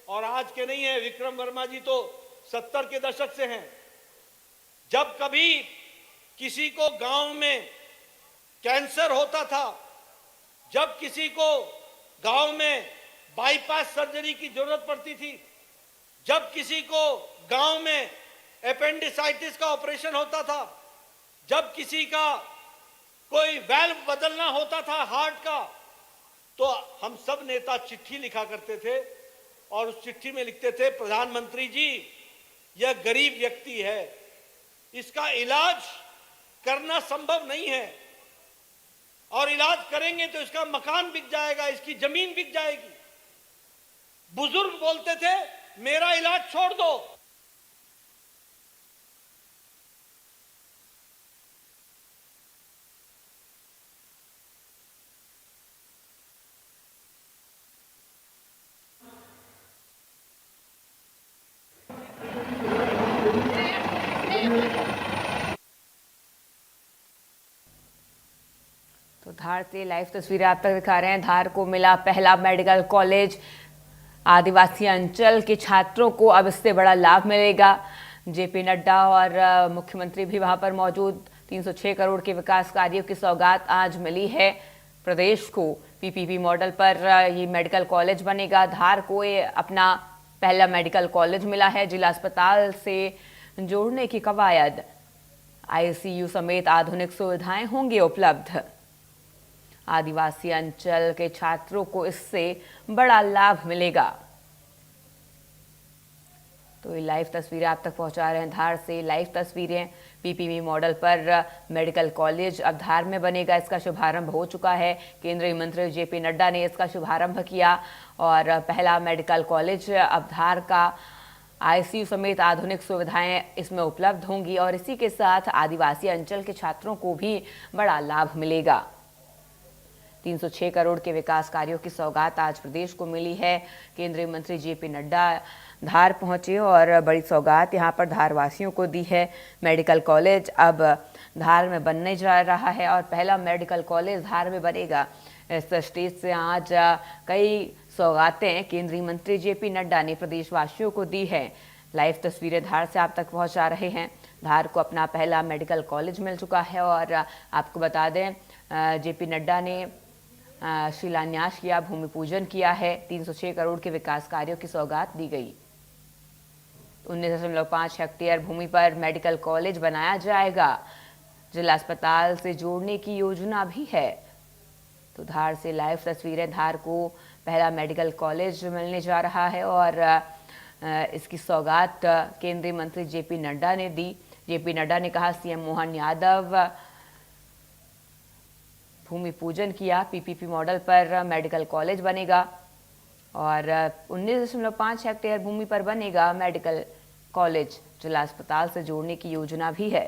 और आज के नहीं है। विक्रम वर्मा जी तो 70 के दशक से हैं। जब कभी किसी को गांव में कैंसर होता था, जब किसी को गांव में बाईपास सर्जरी की जरूरत पड़ती थी, जब किसी को गांव में एपेंडिसाइटिस का ऑपरेशन होता था, जब किसी का कोई वाल्व बदलना होता था हार्ट का, तो हम सब नेता चिट्ठी लिखा करते थे और उस चिट्ठी में लिखते थे, प्रधानमंत्री जी यह गरीब व्यक्ति है, इसका इलाज करना संभव नहीं है और इलाज करेंगे तो इसका मकान बिक जाएगा, इसकी जमीन बिक जाएगी। बुजुर्ग बोलते थे मेरा इलाज छोड़ दो। तो धार से लाइव तस्वीरें आप तक दिखा रहे हैं। धार को मिला पहला मेडिकल कॉलेज। आदिवासी अंचल के छात्रों को अब इससे बड़ा लाभ मिलेगा। जेपी नड्डा और मुख्यमंत्री भी वहां पर मौजूद। 306 करोड़ के विकास कार्यों की सौगात आज मिली है प्रदेश को। पीपीपी मॉडल पर ये मेडिकल कॉलेज बनेगा। धार को ये अपना पहला मेडिकल कॉलेज मिला है। जिला अस्पताल से जोड़ने की कवायद। आईसीयू समेत आधुनिक सुविधाएं होंगी उपलब्ध। आदिवासी अंचल के छात्रों को इससे बड़ा लाभ मिलेगा। तो ये लाइव तस्वीरें आप तक पहुंचा रहे हैं धार से। लाइव तस्वीरें पीपीपी मॉडल पर मेडिकल कॉलेज अब धार में बनेगा। इसका शुभारंभ हो चुका है। केंद्रीय मंत्री जेपी नड्डा ने इसका शुभारंभ किया और पहला मेडिकल कॉलेज अब धार का आईसीयू समेत आधुनिक सुविधाएं इसमें उपलब्ध होंगी और इसी के साथ आदिवासी अंचल के छात्रों को भी बड़ा लाभ मिलेगा। 306 करोड़ के विकास कार्यों की सौगात आज प्रदेश को मिली है। केंद्रीय मंत्री जेपी नड्डा धार पहुंचे और बड़ी सौगात यहां पर धारवासियों को दी है। मेडिकल कॉलेज अब धार में बनने जा रहा है और पहला मेडिकल कॉलेज धार में बनेगा। इस स्टेज से आज कई सौगातें केंद्रीय मंत्री जेपी नड्डा ने प्रदेशवासियों को दी है। लाइव तस्वीरें धार से आप तक पहुंचा रहे हैं। धार को अपना पहला मेडिकल कॉलेज मिल चुका है और आपको बता दें जेपी नड्डा ने शिलान्यास किया, भूमि पूजन किया है। 306 करोड़ के विकास कार्यों की सौगात दी गई। 19.5 हेक्टेयर भूमि पर मेडिकल कॉलेज बनाया जाएगा। जिला अस्पताल से जोड़ने की योजना भी है। तो धार से लाइव तस्वीरें। धार को पहला मेडिकल कॉलेज मिलने जा रहा है और इसकी सौगात केंद्रीय मंत्री जेपी नड्डा ने दी। जेपी नड्डा ने कहा सीएम मोहन यादव भूमि पूजन किया। पीपीपी मॉडल पर मेडिकल कॉलेज बनेगा और 19.5 हेक्टेयर भूमि पर बनेगा मेडिकल कॉलेज। जिला अस्पताल से जोड़ने की योजना भी है।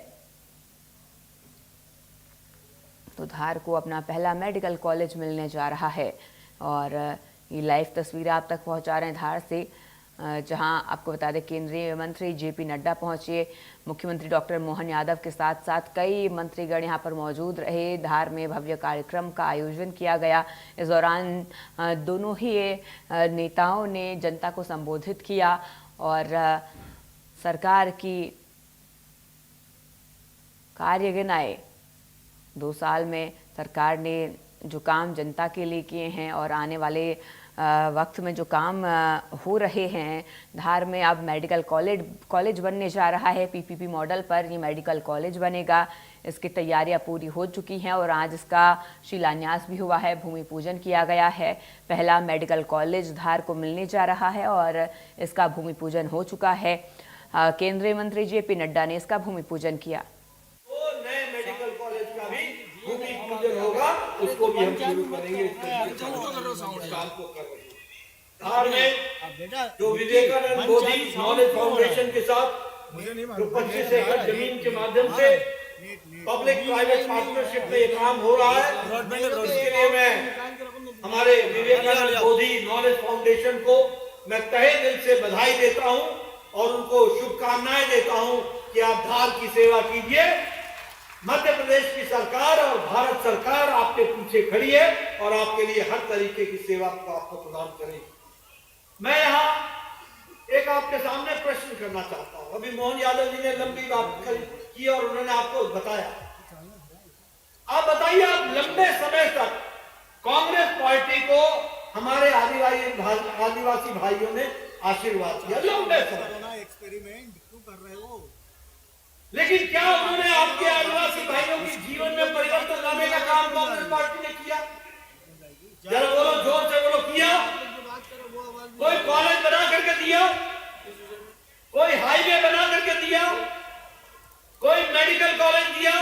तो धार को अपना पहला मेडिकल कॉलेज मिलने जा रहा है और ये लाइव तस्वीरें आप तक पहुंचा रहे हैं धार से, जहां आपको बता दें केंद्रीय मंत्री जेपी नड्डा पहुंचे। मुख्यमंत्री डॉक्टर मोहन यादव के साथ साथ कई मंत्रीगण यहां पर मौजूद रहे। धार में भव्य कार्यक्रम का आयोजन किया गया। इस दौरान दोनों ही नेताओं ने जनता को संबोधित किया और सरकार की कार्य गिनाए। 2 साल में सरकार ने जो काम जनता के लिए किए हैं और आने वाले वक्त में जो काम हो रहे हैं। धार में अब मेडिकल कॉलेज बनने जा रहा है। पीपीपी मॉडल पर ये मेडिकल कॉलेज बनेगा। इसकी तैयारियां पूरी हो चुकी हैं और आज इसका शिलान्यास भी हुआ है, भूमि पूजन किया गया है। पहला मेडिकल कॉलेज धार को मिलने जा रहा है और इसका भूमि पूजन हो चुका है। केंद्रीय मंत्री जेपी नड्डा ने इसका भूमि पूजन किया। तो नए मेडिकल कॉलेज का भी भूमि पूजन होगा, उसको भी हम शुरू करेंगे। धार में जो विवेकानंद बोधि नॉलेज फाउंडेशन के साथ जो 25 एकड़ जमीन के माध्यम से पब्लिक प्राइवेट पार्टनरशिप में ये काम हो रहा है, इसके लिए मैं हमारे विवेकानंद बोधि नॉलेज फाउंडेशन को मैं तहे दिल से बधाई देता हूं और उनको शुभकामनाएं देता हूं कि आप धार की सेवा कीजिए। मध्य प्रदेश की सरकार और भारत सरकार आपके पीछे खड़ी है और आपके लिए हर तरीके की सेवा को आपको प्रदान करेगी। मैं यहाँ एक आपके सामने प्रश्न करना चाहता हूं। अभी मोहन यादव जी ने लंबी बात की और उन्होंने आपको बताया। आप बताइए, आप लंबे समय तक कांग्रेस पार्टी को हमारे आदिवासी भाइयों ने आशीर्वाद दिया लंबे समय, एक्सपेरिमेंट क्यों कर रहे हो? लेकिन क्या उन्होंने आपके आदिवासी भाइयों के जीवन में परिवर्तन लाने का काम कांग्रेस पार्टी ने किया? जरा बोलो, जोर से बोलो, किया? कोई कॉलेज बना करके दिया? कोई हाईवे बना करके दिया? कोई मेडिकल कॉलेज दिया?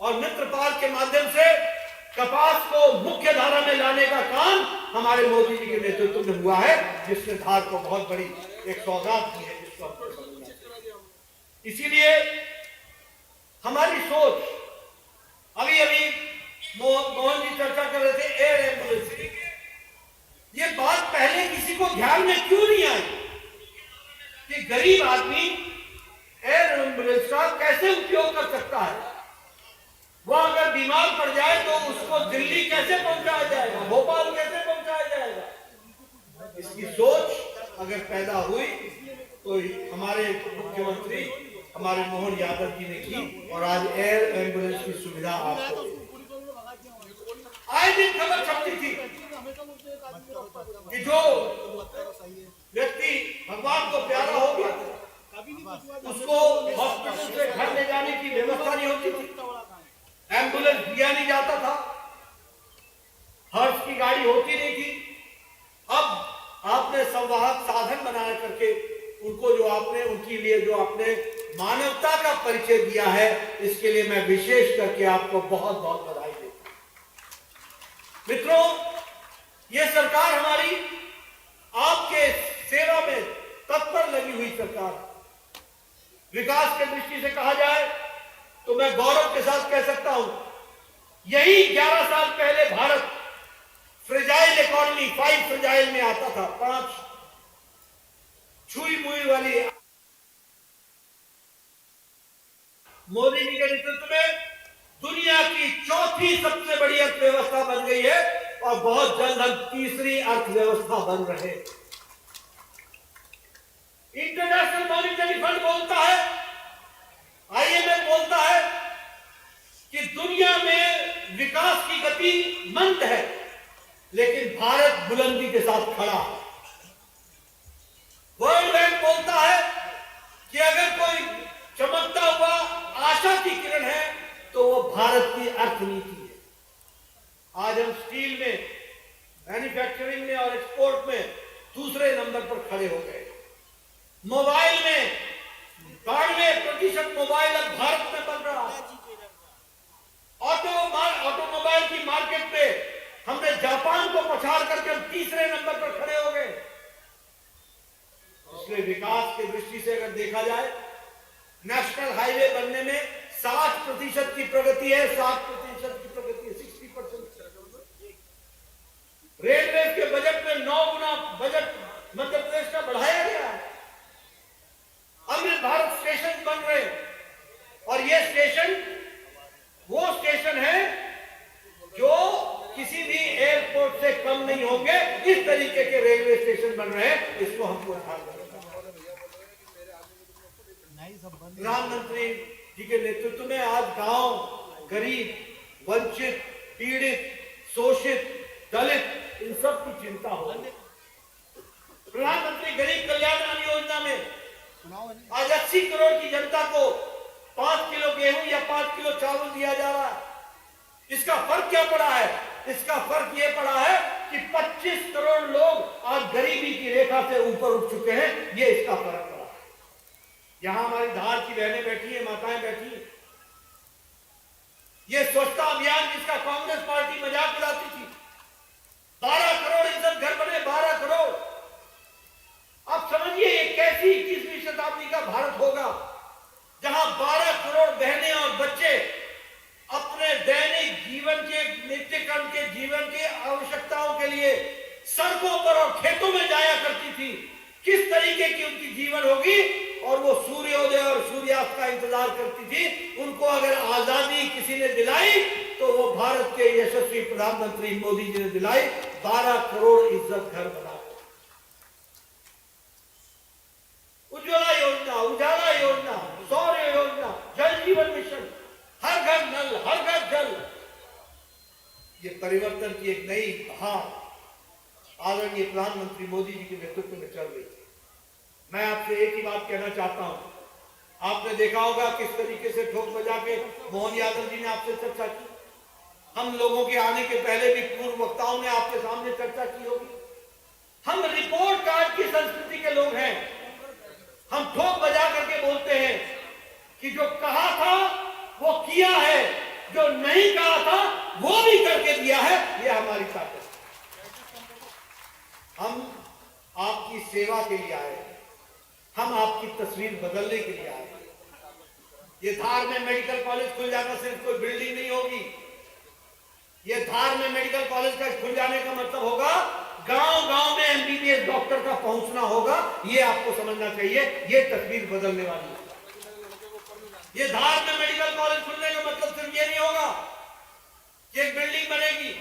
और मित्र पार्क के माध्यम से कपास को मुख्य धारा में लाने का काम हमारे मोदी जी के नेतृत्व में हुआ है, जिसने धार को बहुत बड़ी एक सौगात दी है, जिसको आपको समझना चाहिए। इसीलिए हमारी सोच, अभी अभी मोहन जी चर्चा कर रहे थे एयर एम्बुलेंस की, ये बात पहले किसी को ध्यान में क्यों नहीं आई कि गरीब आदमी एयर एम्बुलेंस का कैसे उपयोग कर सकता है? वो अगर बीमार पड़ जाए तो उसको दिल्ली कैसे पहुंचाया जाएगा, भोपाल कैसे पहुंचाया जाएगा? इसकी सोच अगर पैदा हुई तो हमारे मुख्यमंत्री हमारे मोहन यादव जी ने की और आज एयर एम्बुलेंस की सुविधा आपको आए दिन खबर छपती थी कि जो व्यक्ति भगवान को प्यारा हो गया उसको हॉस्पिटल से घर ले जाने की व्यवस्था नहीं होती थी, एम्बुलेंस दिया नहीं जाता था, हर्ष की गाड़ी होती नहीं थी। अब आपने संवाहक साधन बना करके उनको जो आपने उनके लिए जो आपने मानवता का परिचय दिया है, इसके लिए मैं विशेष करके आपको बहुत बहुत बधाई देता हूं। मित्रों, ये सरकार हमारी आपके सेवा में तत्पर लगी हुई सरकार। विकास के दृष्टि से कहा जाए तो मैं गौरव के साथ कह सकता हूं, यही 11 साल पहले भारत फ्रेजाइल इकोनॉमी 5 फ्रेजाइल में आता था, 5 छुई मुई वाली। मोदी जी के नेतृत्व में दुनिया की चौथी सबसे बड़ी अर्थव्यवस्था बन गई है और बहुत जल्द हम तीसरी अर्थव्यवस्था बन रहे हैं। इंटरनेशनल मॉनिटरी फंड बोलता है, IMF बोलता है कि दुनिया में विकास की गति मंद है, लेकिन भारत बुलंदी के साथ खड़ा है। वर्ल्ड बैंक बोलता है कि अगर कोई चमकता हुआ आशा की किरण है तो वो भारत की अर्थनीति है। आज हम स्टील में, मैन्युफैक्चरिंग में और एक्सपोर्ट में दूसरे नंबर पर खड़े हो गए। मोबाइल में 92% मोबाइल अब भारत में बन रहा है। ऑटोमोबाइल की मार्केट पे हमने जापान को पछाड़ करके हम तीसरे नंबर पर खड़े हो गए। इसलिए विकास की दृष्टि से अगर देखा जाए, नेशनल हाईवे बनने में 60% की प्रगति है, 60% की प्रगति है, 60%। रेलवे के बजट में 9 गुना बजट मध्य प्रदेश का बढ़ाया गया है। अमृत भारत स्टेशन बन रहे हैं और ये स्टेशन वो स्टेशन है जो किसी भी एयरपोर्ट से कम नहीं होंगे। इस तरीके के रेलवे स्टेशन बन रहे हैं, इसको हमको ध्यान रखना है। प्रधानमंत्री जी के नेतृत्व में आज गांव, गरीब, वंचित, पीड़ित, शोषित, दलित, इन सब की चिंता हो। प्रधानमंत्री गरीब कल्याण अन्न योजना में आज 80 करोड़ की जनता को 5 किलो गेहूं या 5 किलो चावल दिया जा रहा है। इसका फर्क क्या पड़ा है? इसका फर्क यह पड़ा है कि 25 करोड़ लोग आज गरीबी की रेखा से ऊपर उठ चुके हैं। ये इसका फर्क पड़ा। यहां हमारी धार की बहनें बैठी हैं, माताएं बैठी हैं। ये स्वच्छता अभियान जिसका कांग्रेस पार्टी मजाक उड़ाती थी, 12 करोड़ इज्जत घर बने, 12 करोड़। आप समझिए ये कैसी 21वीं शताब्दी का भारत होगा जहां 12 करोड़ बहनें और बच्चे अपने दैनिक जीवन के, नित्यक्रम के जीवन की आवश्यकताओं के लिए सड़कों पर और खेतों में जाया करती थी। किस तरीके की उनकी जीवन होगी, और वो सूर्योदय और सूर्यास्त का इंतजार करती थी। उनको अगर आजादी किसी ने दिलाई तो वो भारत के यशस्वी प्रधानमंत्री मोदी जी ने दिलाई। 12 करोड़ इज्जत घर बना, उज्ज्वला योजना, उजाला योजना, सौर योजना, जल जीवन मिशन, हर घर नल, हर घर जल। ये परिवर्तन की एक नई बहार आदरणीय प्रधानमंत्री मोदी जी के नेतृत्व में चल रही है। मैं आपसे एक ही बात कहना चाहता हूं। आपने देखा होगा किस तरीके से ठोक बजा के मोहन यादव जी ने आपसे चर्चा की। हम लोगों के आने के पहले भी पूर्व वक्ताओं ने आपके सामने चर्चा की होगी। हम रिपोर्ट कार्ड की संस्कृति के लोग हैं। हम ठोक बजा करके बोलते हैं कि जो कहा था वो किया है, जो नहीं कहा था वो भी करके दिया है। ये हमारी ताकत है। हम आपकी सेवा के लिए आए हैं, हम आपकी तस्वीर बदलने के लिए आए हैं। ये धार में मेडिकल कॉलेज खुल जाना सिर्फ कोई बिल्डिंग नहीं होगी। ये धार में मेडिकल कॉलेज का खुल जाने का मतलब होगा गांव गांव में एमबीबीएस डॉक्टर का पहुंचना होगा। ये आपको समझना चाहिए। ये तस्वीर बदलने वाली है। ये धार में मेडिकल कॉलेज खुलने का मतलब सिर्फ ये नहीं होगा कि एक बिल्डिंग बनेगी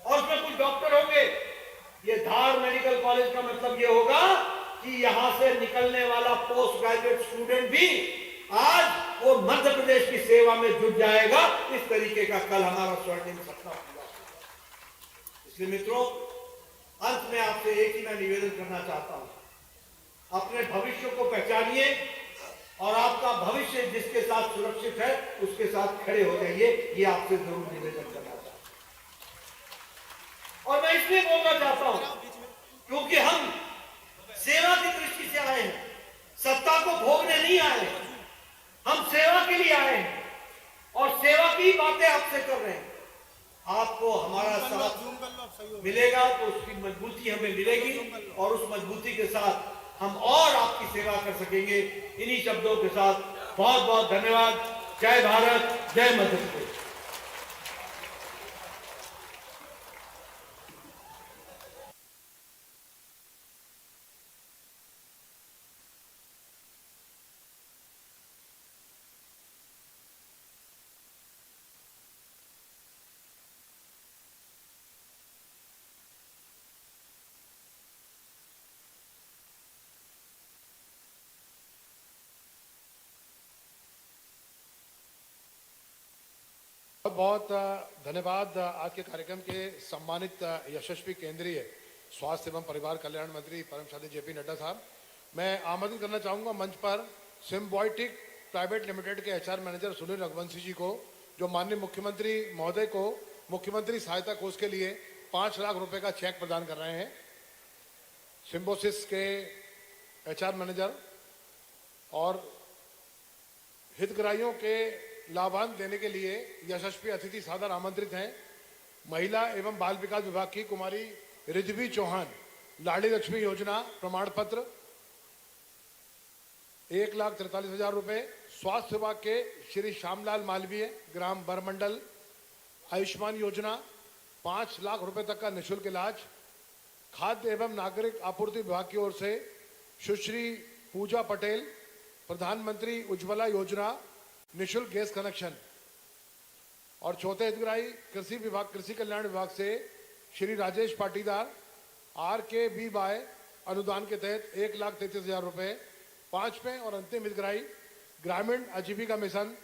और उसमें कुछ डॉक्टर होंगे। ये धार मेडिकल कॉलेज का मतलब ये होगा कि यहां से निकलने वाला पोस्ट ग्रेजुएट स्टूडेंट भी आज वो मध्य प्रदेश की सेवा में जुट जाएगा। इस तरीके का कल हमारा स्वर्णिम सपना पूरा। इसलिए मित्रों, अंत में आपसे एक ही मैं निवेदन करना चाहता हूं, अपने भविष्य को पहचानिए और आपका भविष्य जिसके साथ सुरक्षित है उसके साथ खड़े हो जाइए। ये आपसे जरूर निवेदन करना चाहता हूं। और मैं इसलिए बोलना चाहता हूं क्योंकि हम सेवा की दृष्टि से आए हैं, सत्ता को भोगने नहीं आए हैं। हम सेवा के लिए आए हैं और सेवा की बातें आपसे कर रहे हैं। आपको हमारा साथ मिलेगा तो उसकी मजबूती हमें मिलेगी और उस मजबूती के साथ हम और आपकी सेवा कर सकेंगे। इन्हीं शब्दों के साथ बहुत बहुत धन्यवाद। जय भारत, जय मध्य प्रदेश। बहुत धन्यवाद। आज के कार्यक्रम के सम्मानित यशस्वी केंद्रीय स्वास्थ्य एवं परिवार कल्याण मंत्री परमश्री जेपी नड्डा साहब, मैं आमंत्रित करना चाहूंगा मंच पर सिम्बायोटिक प्राइवेट लिमिटेड के एचआर मैनेजर सुनील रघुवंशी जी को, जो माननीय मुख्यमंत्री महोदय को मुख्यमंत्री सहायता कोष के लिए 5 लाख रुपए का चेक प्रदान कर रहे हैं। सिम्बोसिस के एचआर मैनेजर और हितग्राहियों के लाभांश देने के लिए यशस्वी अतिथि सादर आमंत्रित हैं। महिला एवं बाल विकास विभाग की कुमारी रिद्धि चौहान, लाड़ी लक्ष्मी योजना प्रमाण पत्र 1,43,000 रुपए। स्वास्थ्य विभाग के श्री श्यामलाल मालवीय, ग्राम बरमंडल, आयुष्मान योजना 5 लाख रुपए तक का निःशुल्क इलाज। खाद्य एवं नागरिक आपूर्ति विभाग की ओर से सुश्री पूजा पटेल, प्रधानमंत्री उज्ज्वला योजना निःशुल्क गैस कनेक्शन। और चौथे हितग्राही कृषि विभाग, कृषि कल्याण विभाग से श्री राजेश पाटीदार, RKBY अनुदान के तहत 1,33,000 रुपए। 5वें और अंतिम हितग्राही ग्रामीण आजीविका मिशन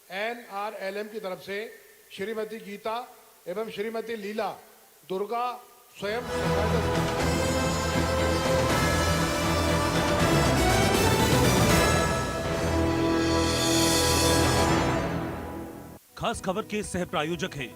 NRLM की तरफ से श्रीमती गीता एवं श्रीमती लीला दुर्गा स्वयं खास खबर के सह प्रायोजक हैं